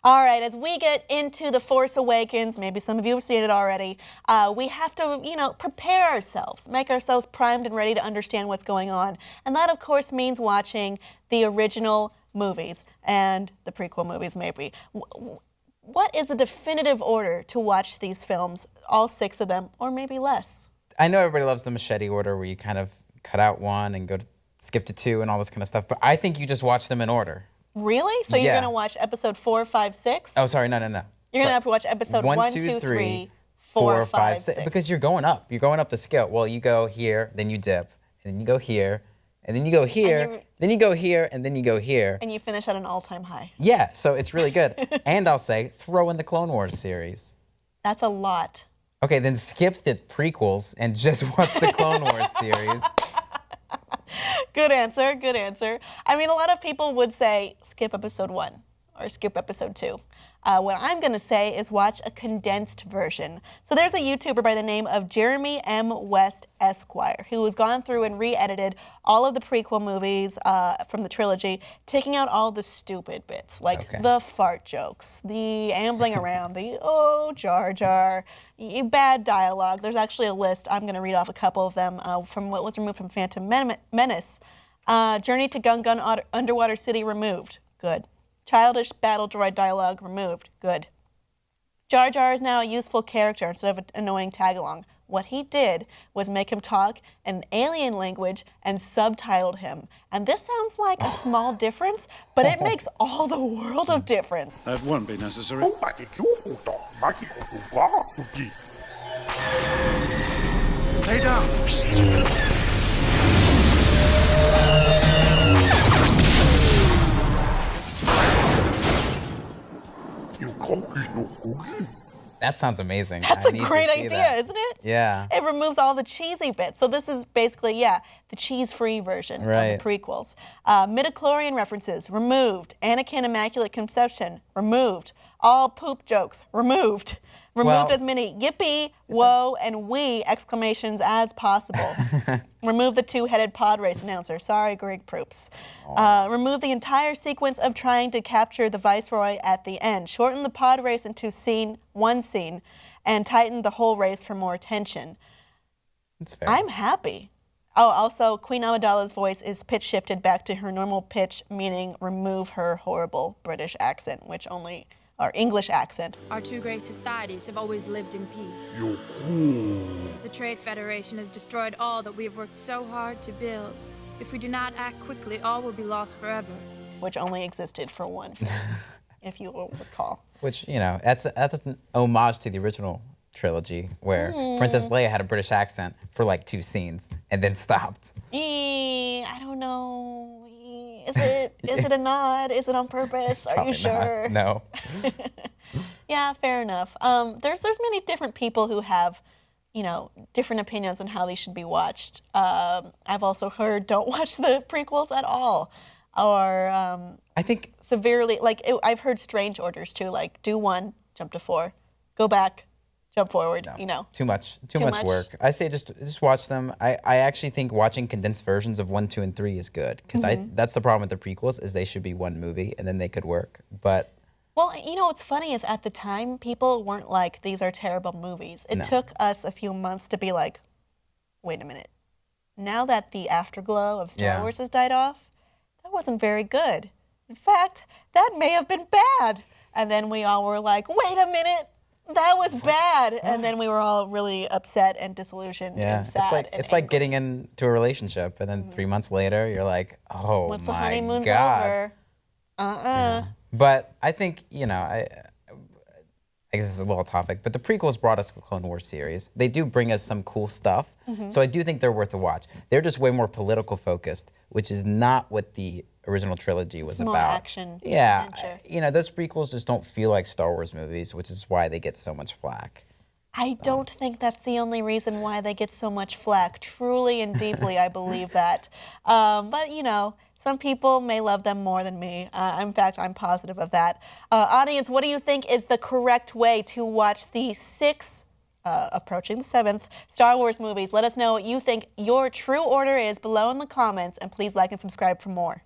All right, as we get into The Force Awakens, maybe some of you have seen it already, we have to, prepare ourselves, make ourselves primed and ready to understand what's going on. And that, of course, means watching the original movies and the prequel movies, maybe. What is the definitive order to watch these films, all 6 of them, or maybe less? I know everybody loves the machete order where you kind of cut out 1 and skip to 2 and all this kind of stuff, but I think you just watch them in order. Really? So you're going to watch episode 4, 5, 6? Oh, sorry, no. You're going to have to watch episode 1, 2, 3, 4, 5, 6. Because you're going up. You're going up the scale. Well, you go here, then you dip, and then you go here, and then you go here, then you go here, and then you go here. And you finish at an all-time high. Yeah, so it's really good. And I'll say, throw in the Clone Wars series. That's a lot. Okay, then skip the prequels and just watch the Clone Wars series. Good answer, good answer. I mean, a lot of people would say skip episode 1 or skip episode 2. What I'm going to say is watch a condensed version. So there's a YouTuber by the name of Jeremy M. West Esquire who has gone through and re-edited all of the prequel movies from the trilogy, taking out all the stupid bits, like the fart jokes, the ambling around, the Jar Jar, bad dialogue. There's actually a list. I'm going to read off a couple of them from what was removed from Phantom Menace. Journey to Gun Underwater City removed. Good. Childish battle droid dialogue removed. Good. Jar Jar is now a useful character instead of an annoying tag-along. What he did was make him talk in alien language and subtitled him. And this sounds like a small difference, but it makes all the world of difference. That won't be necessary. Stay down. That sounds amazing. That's a great idea, isn't it? Yeah. It removes all the cheesy bits. So this is basically, the cheese-free version of the prequels. Midichlorian references, removed. Anakin Immaculate Conception, removed. All poop jokes, removed. Removed as many yippee, whoa, and wee exclamations as possible. Remove the 2-headed pod race announcer. Sorry, Greg Proops. Remove the entire sequence of trying to capture the Viceroy at the end. Shorten the pod race into one scene, and tighten the whole race for more tension. That's fair. I'm happy. Oh, also, Queen Amidala's voice is pitch shifted back to her normal pitch, meaning remove her horrible British accent, or English accent. Our 2 great societies have always lived in peace. The Trade Federation has destroyed all that we have worked so hard to build. If we do not act quickly, all will be lost forever. Which only existed for one film, if you will recall. Which, that's an homage to the original trilogy where Princess Leia had a British accent for like 2 scenes and then stopped. I don't know. Is it a nod? Is it on purpose? Are you sure? No. Yeah, fair enough. There's many different people who have, different opinions on how they should be watched. I've also heard don't watch the prequels at all, or I think severely I've heard strange orders too, like do 1, jump to 4, go back, jump forward. Too much work. I say just watch them. I actually think watching condensed versions of 1, 2, and 3 is good because that's the problem with the prequels is they should be one movie and then they could work. But well, what's funny is at the time people weren't like these are terrible movies. It took us a few months to be like, wait a minute. Now that the afterglow of Star Wars has died off, that wasn't very good. In fact, that may have been bad. And then we all were like, wait a minute. That was bad, and then we were all really upset and disillusioned and sad. It's like getting into a relationship, and then 3 months later, you're like, oh once my the honeymoon's God. over, Yeah. But I think I guess this is a little topic, but the prequels brought us the Clone Wars series. They do bring us some cool stuff, so I do think they're worth a watch. They're just way more political focused, which is not what the original trilogy was more about. Action. Yeah, adventure. Those prequels just don't feel like Star Wars movies, which is why they get so much flack. I don't think that's the only reason why they get so much flack. Truly and deeply, I believe that. But, some people may love them more than me. In fact, I'm positive of that. Audience, what do you think is the correct way to watch the 6, approaching the 7th, Star Wars movies? Let us know what you think your true order is below in the comments, and please like and subscribe for more.